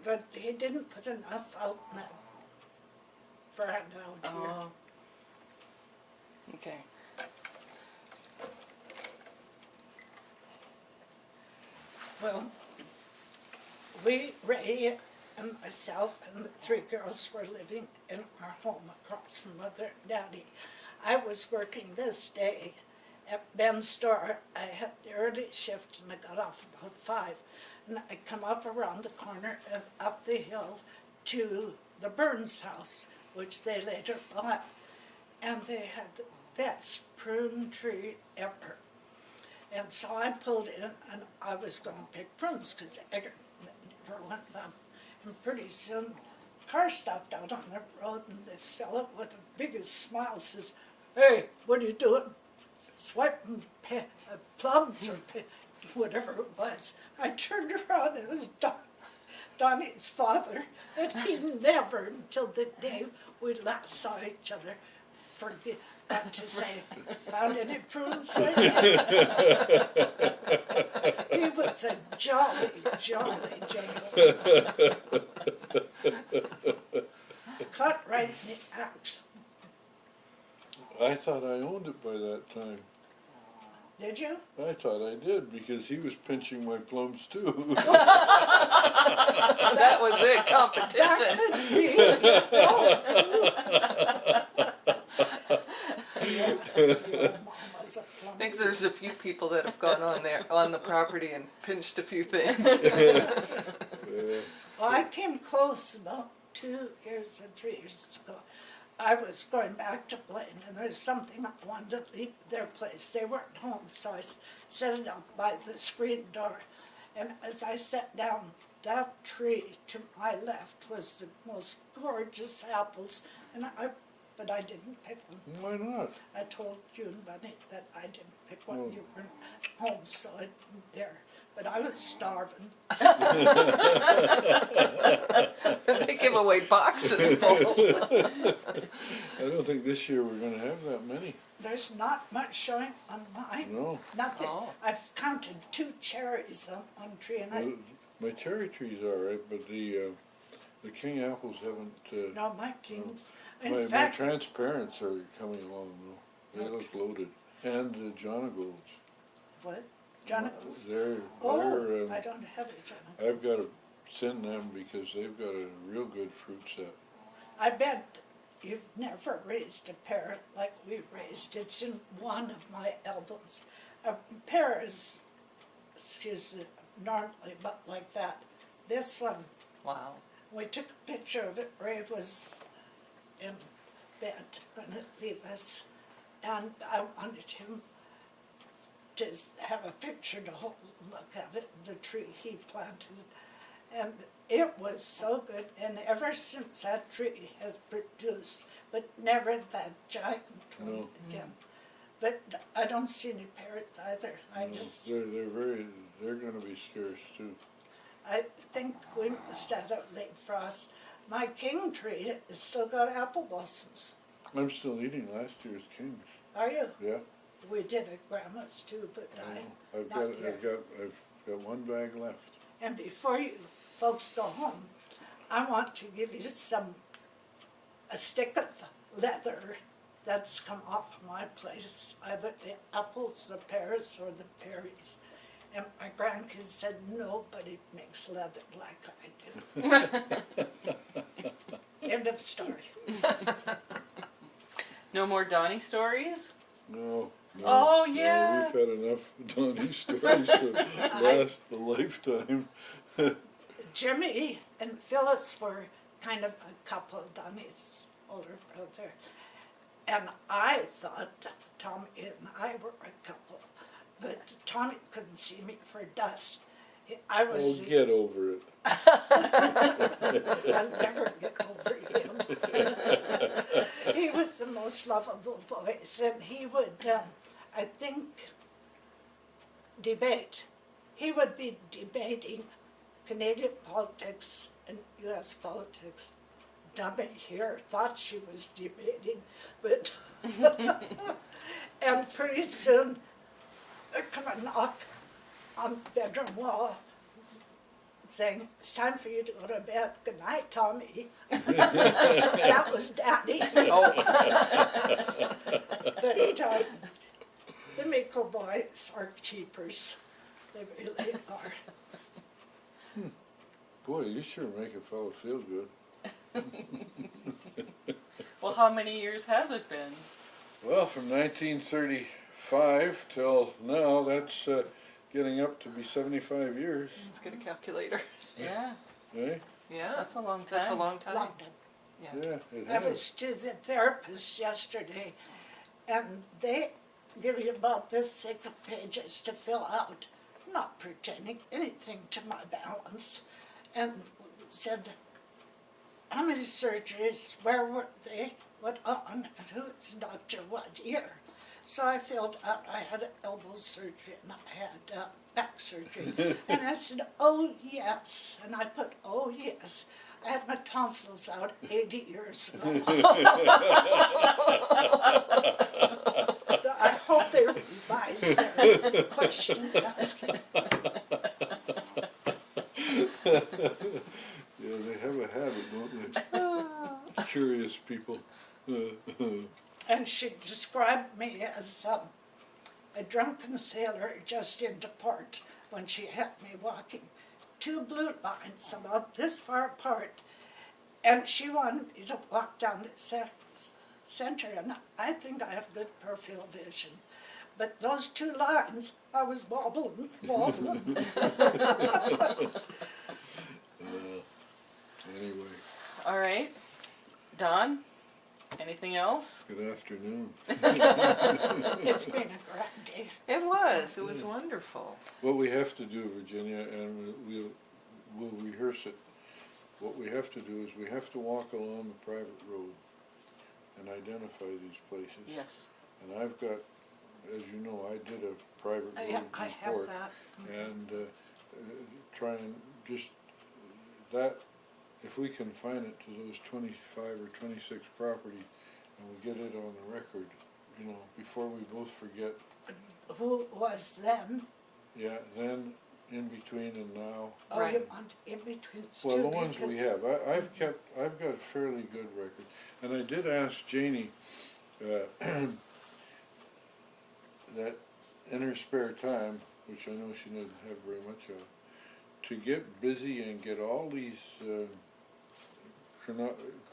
but he didn't put enough out in that front out here. Oh. Okay. Well, Ray and myself and the 3 girls were living in our home across from Mother and Daddy. I was working this day at Ben's store. I had the early shift and I got off about 5. And I come up around the corner and up the hill to the Burns house, which they later bought. And they had the best prune tree ever. And so I pulled in and I was going to pick prunes because I never went up. And pretty soon, a car stopped out on the road and this fellow with the biggest smile says, "Hey, what are you doing?" Swiping plums or whatever it was. I turned around and it was Donnie's father, and he never, until the day we last saw each other, forget to say, "Found any prunes?" He was a jolly, jolly gentleman. Caught right in the act. I thought I owned it by that time. Did you? I thought I did, because he was pinching my plums too. That was it, competition. I think there's a few people that have gone on there on the property and pinched a few things. Well, I came close about 2 years or 3 years ago. I was going back to Blaine, and there was something I wanted to leave their place. They weren't home, so I set it up by the screen door. And as I sat down, that tree to my left was the most gorgeous apples, but I didn't pick one. Why not? I told you and Bunny that I didn't pick one. You weren't home, so I didn't dare. But I was starving. They give away boxes full. I don't think this year we're going to have that many. There's not much showing on mine. No. Nothing. Oh. I've counted 2 cherries on one tree, and My cherry tree's all right, but the king apples haven't. no, my kings. My In fact, transparents are coming along though. They look loaded. And the Jonagolds. what? Jonagolds. They're I don't have a Jonagolds. I've got to send them because they've got a real good fruit set. I bet you've never raised a pear like we raised. It's in one of my albums. A pear is normally but like that. This one, Wow. we took a picture of it. Ray was in bed when it leave us, and I wanted him to have a picture to look at it, the tree he planted. And it was so good, and ever since that tree has produced, but never that giant one again. But I don't see any parrots either. They're going to be scarce too. I think we must have a late frost. My king tree has still got apple blossoms. I'm still eating last year's kings. Are you? Yeah. We did at Grandma's too, but I've not here. got 1 bag left. And before you folks go home, I want to give you a stick of leather that's come off of my place, either the apples, the pears, or the berries. And my grandkids said, nobody makes leather like I do. End of story. No more Donnie stories? No. Oh, no, yeah. we've had enough Donnie stories to last a lifetime. Jimmy and Phyllis were kind of a couple, Donnie's older brother. And I thought Tommy and I were a couple. But Tommy couldn't see me for dust. I was. Oh, get over it. I'll never get over him. He was the most lovable voice, and he would, I think, debate. He would be debating Canadian politics and U.S. politics. Dummy here thought she was debating, but and pretty soon there come a knock on the bedroom wall. saying, "It's time for you to go to bed. Good night, Tommy." That was Daddy. Oh, But the Meikle boys are keepers. They really are. Boy, you sure make a fellow feel good. Well, how many years has it been? Well, from 1935 till now, that's getting up to be 75 years, let's get a calculator. Yeah, eh? Yeah, that's a long time. that's a long time. London. Yeah. Yeah, it I has. was to the therapist yesterday, and they give you about this thick of pages to fill out, not pretending anything to my balance, and said, how many surgeries, where were they, what on, and who is doctor, what year? So I filled out, I had elbow surgery and I had back surgery. And I said, oh yes, and I put, oh yes. I had my tonsils out 80 years ago. I hope they revise their question asking. Yeah, they have a habit, don't they? Curious people. And she described me as a drunken sailor just into port when she had me walking. 2 blue lines about this far apart, and she wanted me to walk down the center, and I think I have good peripheral vision. But those 2 lines, I was wobbling. Anyway, All right. Don, anything else? good afternoon. It's been a grand day. It was wonderful. What we have to do, Virginia, and we'll rehearse it, what we have to do is we have to walk along the private road and identify these places. Yes. And I've got, as you know, I did a private road I have report. that. And try and just, that, if we can find it to those 25 or 26 property, and we get it on the record, you know, before we both forget. Who was then? Yeah, then, in between and now. Oh, Right. you want in between Well, two, the ones we because have, I've got a fairly good record. And I did ask Janie, that in her spare time, which I know she doesn't have very much of, to get busy and get all these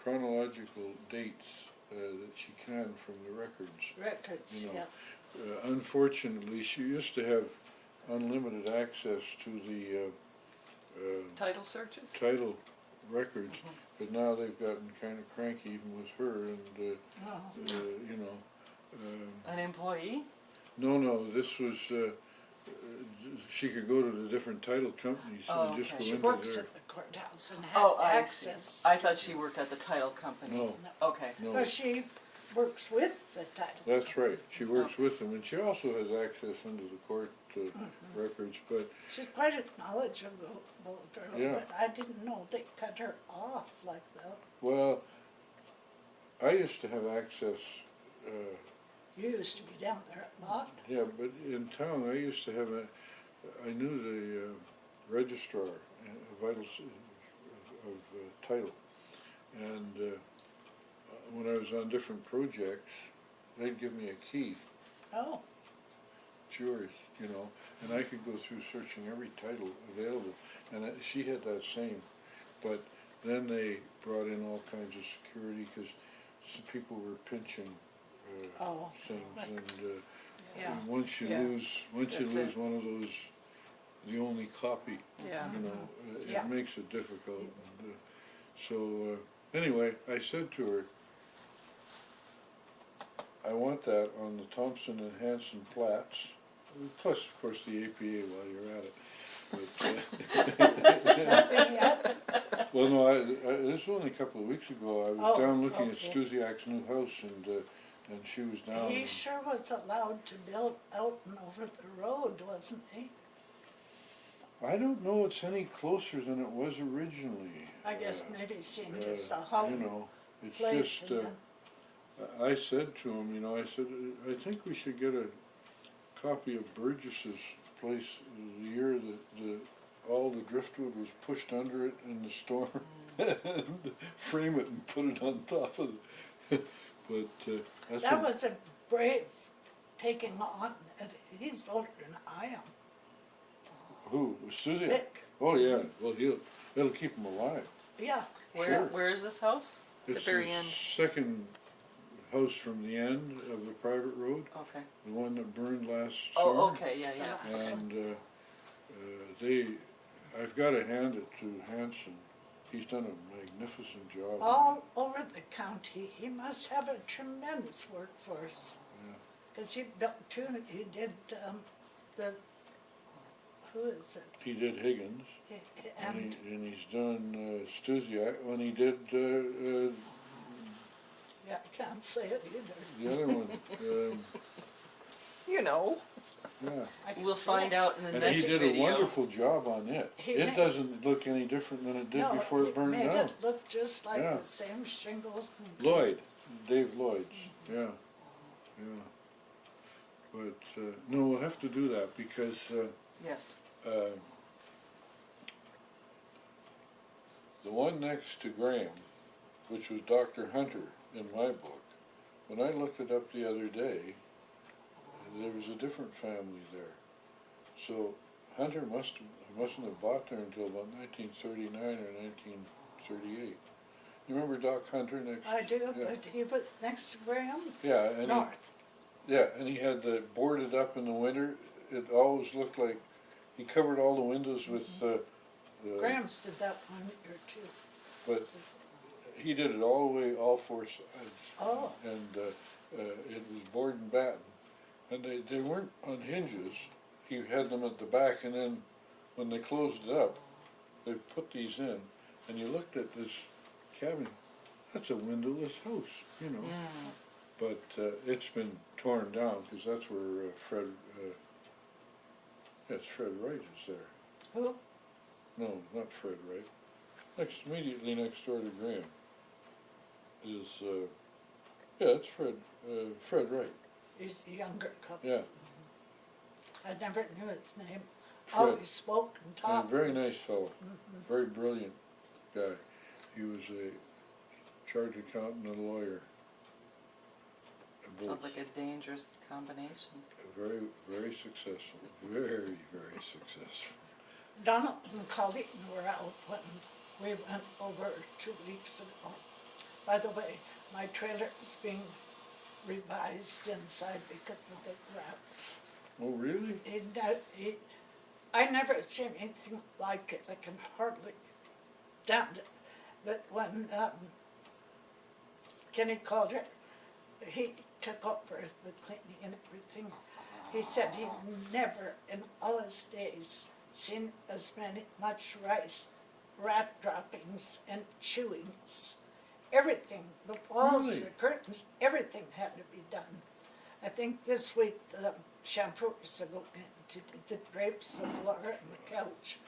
chronological dates that she can from the records. records, You know, yeah. Unfortunately, she used to have unlimited access to the Title searches? title records, but now they've gotten kind of cranky even with her, and Oh. you know. An employee? No, this was, she could go to the different title companies Oh, and just okay. go She into works their. at the courthouse and Oh, had I see. access. I thought she worked at the title company. No, Okay. no, Well, she works with the title. that's right, she works with them, and she also has access into the court records, but, She's quite a knowledgeable girl, Yeah. but I didn't know they cut her off like that. well, I used to have access, You used to be down there a lot. yeah, but in town, I used to have I knew the registrar, vitals of title, and when I was on different projects, they'd give me a key. Oh, It's yours, you know, and I could go through searching every title available, and she had that same, but then they brought in all kinds of security, because some people were pinching oh, things, like- and yeah. once you Yeah. lose That's it. one of those, the only copy, Yeah. you know, Yeah. it makes it difficult, and so, anyway, I said to her, I want that on the Thompson and Hanson plats, plus, of course, the APA while you're at it. But, Nothing yet? well, no, this was only a couple of weeks ago. I was Oh, down looking at okay. Stuziak's new house, and she was down. He and- sure was allowed to build out and over the road, wasn't he? I don't know it's any closer than it was originally. I guess maybe seeing just a You home know, it's place just, and then, I said to him, you know, I said, I think we should get a copy of Burgess's place the year that all the driftwood was pushed under it in the storm. And frame it and put it on top of it. But that's That a- was a brave taking on, and he's older than I am. who? Susie? Vic, Oh yeah. Well, it'll keep him alive. yeah. Sure. Where is this house? It's very the end. second house from the end of the private road, Okay. the one that burned last Oh, summer. okay, yeah. And I've got to hand it to Hanson. He's done a magnificent job. All over the county, he must have a tremendous workforce. Yeah. Because he built two, he did, who is it? He did Higgins, And, and he's done Stuziak when he did yeah, I can't say it either. the other one. You know. Yeah. I can We'll say find it. out in the And next he did video. a wonderful job on it. He It made- doesn't look any different than it did No, before it burned made down. it look just like Yeah. the same shingles. And Lloyd, Dave Lloyd's, yeah. But, no, we'll have to do that because, Yes. the one next to Graham, which was Dr. Hunter in my book, when I looked it up the other day, there was a different family there. So Hunter mustn't have bought there until about 1939 or 1938. You remember Doc Hunter next? I do, Yeah. but he was next to Graham's. Yeah, and he- North. Yeah, and he had the boarded up in the winter. It always looked like he covered all the windows with. Graham's did that one year too. But he did it all the way, all four sides. Oh. And it was board and batten, and they weren't on hinges. He had them at the back, and then when they closed it up, they put these in. And you looked at this cabin. That's a windowless house, you know. Mm. But it's been torn down because that's where Fred Wright is there. Who? No, not Fred Wright. Immediately next door to Graham is it's Fred Wright. He's a younger couple. Yeah, I never knew his name. Fred. Always spoke and Yeah, talked. very nice fellow, very brilliant guy. He was a charge accountant and a lawyer. Both. Sounds like a dangerous combination. Very, very successful. Very, very successful. Donald and Colleen were out when we went over 2 weeks ago. By the way, my trailer is being revised inside because of the rats. Oh, really? I never seen anything like it. I can hardly stand it. But when Kenny Calder, he took over the cleaning and everything, he said he'd never in all his days seen as much rice, rat droppings and chewings. Everything, the walls, Really? the curtains, everything had to be done. I think this week the shampooers are going to do the drapes, the floor, and the couch.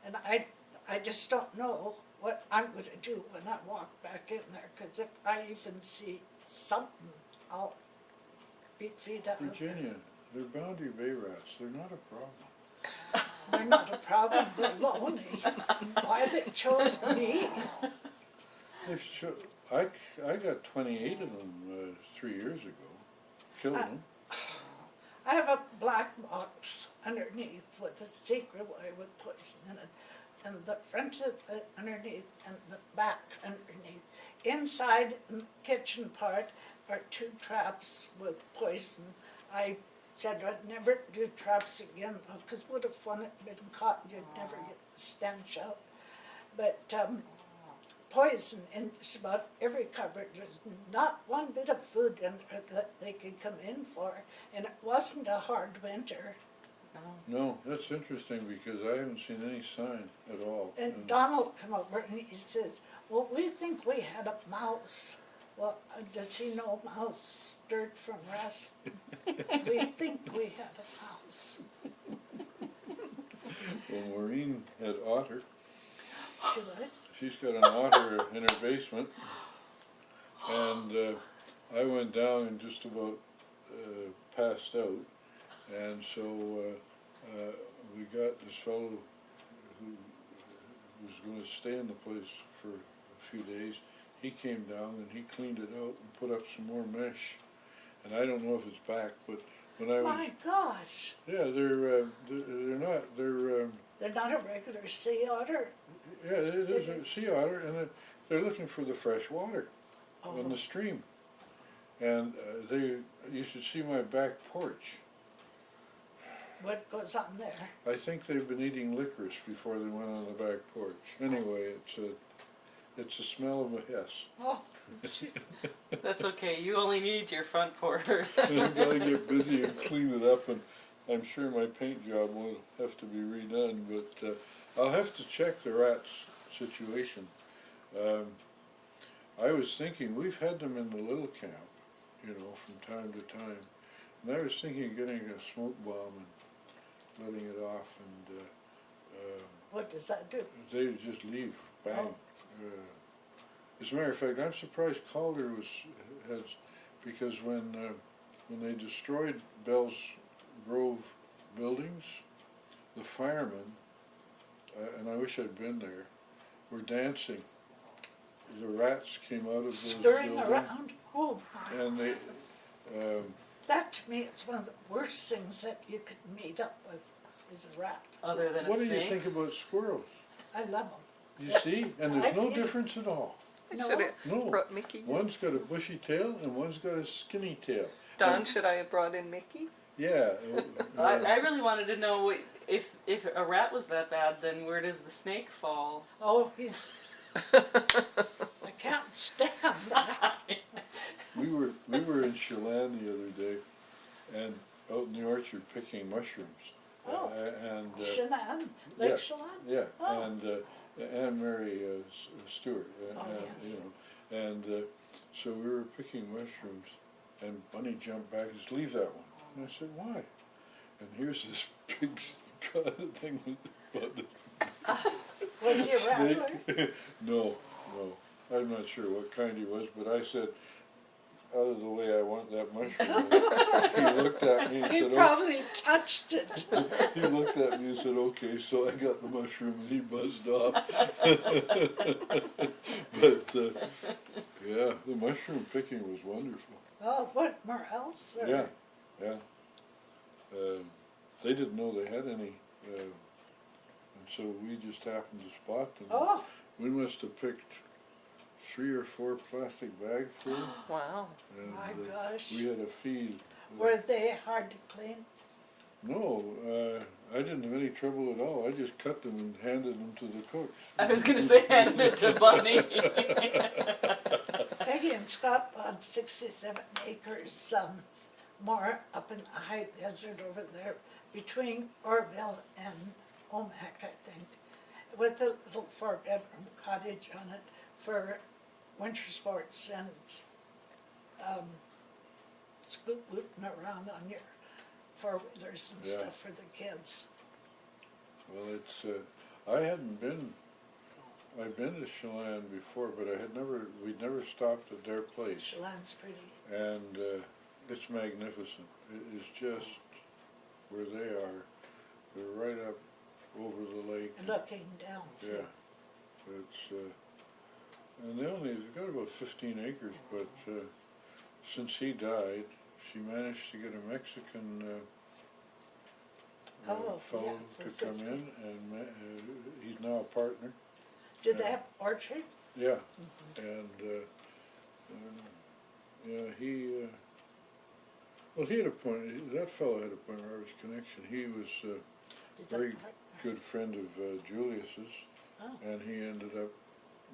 And I just don't know what I'm going to do when I walk back in there, because if I even see something, I'll beat feet out of it. Virginia, they're Boundary Bay rats. They're not a problem. They're not a problem, they're lonely. Why they chose me? I got 28 of them 3 years ago. Killed them. I have a black box underneath with a secret way with poison in it, and the front of the underneath and the back underneath. Inside in the kitchen part are 2 traps with poison. I said I'd never do traps again because what if one had been caught, you'd never get the stench out. But poison in just about every cupboard. There's not one bit of food in there that they could come in for, and it wasn't a hard winter. No, that's interesting because I haven't seen any sign at all. And Donald come over and he says, well, we think we had a mouse. Well, does he know mouse stirred from rust? We think we had a mouse. Well, Maureen had otter. She would. She's got an otter in her basement. And I went down and just about passed out. And so we got this fellow who was gonna stay in the place for a few days, he came down and he cleaned it out and put up some more mesh. And I don't know if it's back, but when I was, My gosh, yeah, they're they're not a regular sea otter. yeah, it is It a is. sea otter, and they're looking for the fresh water on Oh, the stream. And you should see my back porch. what goes on there? I think they've been eating licorice before they went on the back porch. Anyway, it's a smell of a hess. Oh, shoot. That's okay, you only need your front porch. So I've got to get busy and clean it up, and I'm sure my paint job will have to be redone, but I'll have to check the rats situation. I was thinking, we've had them in the little camp, you know, from time to time, and I was thinking of getting a smoke bomb and letting it off, and What does that do? they would just leave, bang. Oh. As a matter of fact, I'm surprised Calder has, because when they destroyed Bell's Grove buildings, the firemen, and I wish I'd been there, were dancing. The rats came out of those Scurrying buildings, around? Oh my. and they, That to me is one of the worst things that you could meet up with, is a rat. Other than a what do you snake. think about squirrels? I love them. You see, and I there's no feel- difference at all. I No. should have No. brought Mickey. One's got a bushy tail and one's got a skinny tail. Don, should I have brought in Mickey? Yeah. I really wanted to know if a rat was that bad, then where does the snake fall? Oh, he's, I can't stand that. We were in Chelan the other day, and out in the orchard picking mushrooms. Oh. And Shannon, Lake yeah. Shannon? yeah, Oh. and Anne Mary Stewart, Oh, yes. you know, and so we were picking mushrooms, and Bunny jumped back and said, "Leave that one." And I said, "Why?" And here's this big thing about the Was he a rattler? snake. No, I'm not sure what kind he was, but I said, "Out of the way, I want that mushroom." He looked at me and He said, probably touched it. He looked at me and said, "Okay," so I got the mushroom and he buzzed off. But, yeah, the mushroom picking was wonderful. Oh, what, morels? Or- Yeah, yeah. They didn't know they had any, and so we just happened to spot them. Oh, We must have picked 3 or 4 plastic bags full, Wow. and my gosh. we had a feed. Were they hard to clean? No, I didn't have any trouble at all. I just cut them and handed them to the cooks. I was gonna say handing it to Bunny. Peggy and Scott bought 67 acres, more up in the high desert over there, between Orville and Omak, I think, with a little 4-bedroom cottage on it for winter sports and scoot booting around on your four-wheelers and Yeah. stuff for the kids. Well, it's, I hadn't been, I'd been to Chelan before, but we'd never stopped at their place. Chelan's pretty. And it's magnificent. It is just where they are. They're right up over the lake. Looking down. Yeah. It's, and they've got about 15 acres, but since he died, she managed to get a Mexican Oh, fellow yeah, to for come 50. in, and he's now a partner. Do they have orchard? Yeah, and yeah, well, he had a point. That fellow had a point where I was connection. He was Is that very partner? good friend of Julius's, Oh. and he ended up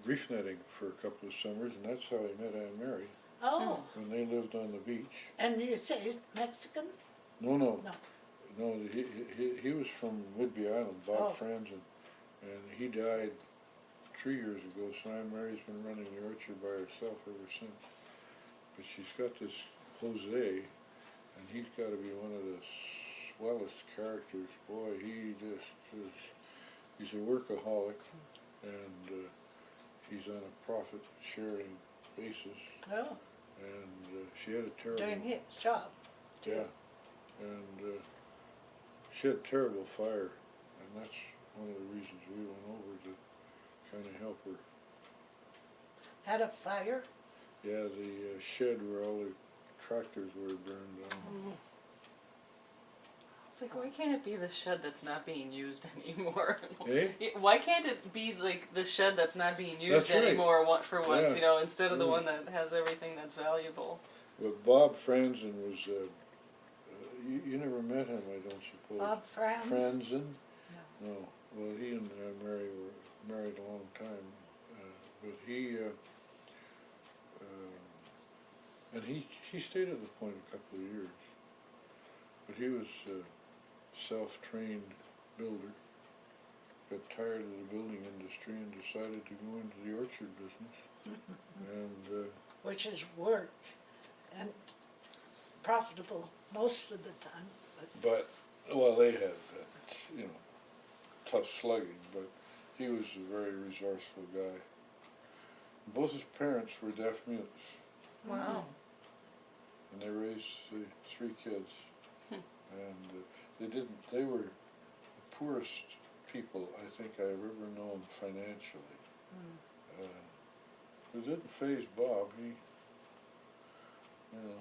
reef netting for a couple of summers, and that's how he met Anne Mary Oh, when they lived on the beach. and you say he's Mexican? No, No. he was from Whidbey Island, Bob Oh. Franzen, and he died 3 years ago, so Anne Mary's been running the orchard by herself ever since. But she's got this Jose, and he's got to be one of the swellest characters. Boy, he just is, he's a workaholic, and he's on a profit-sharing basis, Oh, and she had a terrible... doing his job, too. Yeah, and she had terrible fire, and that's one of the reasons we went over to kind of help her. Had a fire? Yeah, the shed where all the tractors were burned down. It's like, why can't it be the shed that's not being used anymore? Eh? Why can't it be like the shed that's not being used That's right. anymore for once, Yeah. you know, instead of the Mm. one that has everything that's valuable? But Bob Franzen was, you never met him, I don't suppose. Bob Franz? Franzen? No. No. Well, he and Mary were married a long time. But he stayed at the point a couple of years. But he was a self-trained builder, got tired of the building industry and decided to go into the orchard business. And Which is work and profitable most of the time. but, well, they had, you know, tough slugging, but he was a very resourceful guy. Both his parents were deaf mutes, Wow. and they raised 3 kids. And they were the poorest people I think I've ever known financially. It didn't faze Bob. He, you know.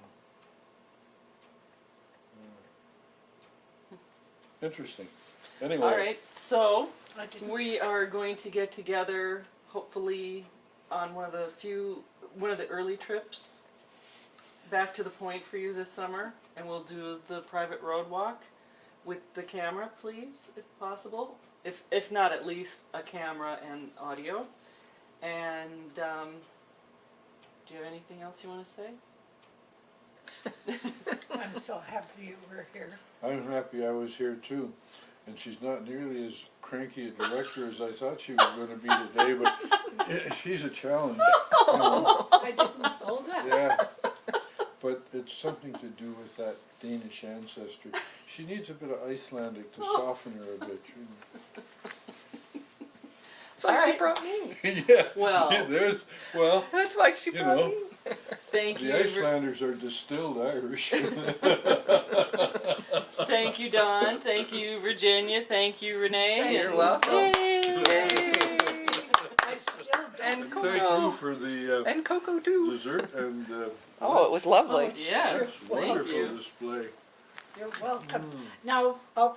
Interesting. Anyway. All right, so I didn't. we are going to get together, hopefully, on one of the early trips back to the point for you this summer, and we'll do the private road walk with the camera, please, if possible. If not, at least a camera and audio. And do you have anything else you want to say? I'm so happy you were here. I'm happy I was here too. And she's not nearly as cranky a director as I thought she was going to be today, but she's a challenge. You know. I didn't know that. Yeah. But it's something to do with that Danish ancestry. She needs a bit of Icelandic to soften her a bit. You know. That's why All she right. brought me. Yeah. Well. Well, That's why she You brought know. me. Thank the you. Icelanders are distilled Irish. Thank you, Don. Thank you, Virginia. Thank you, Renee. Thank You're you, welcome. folks. Yay. I still don't. And Thank Coco. you for the And Coco too. dessert and Oh, it was lovely. Oh, Yeah. You're wonderful you. display. You're welcome. Now, one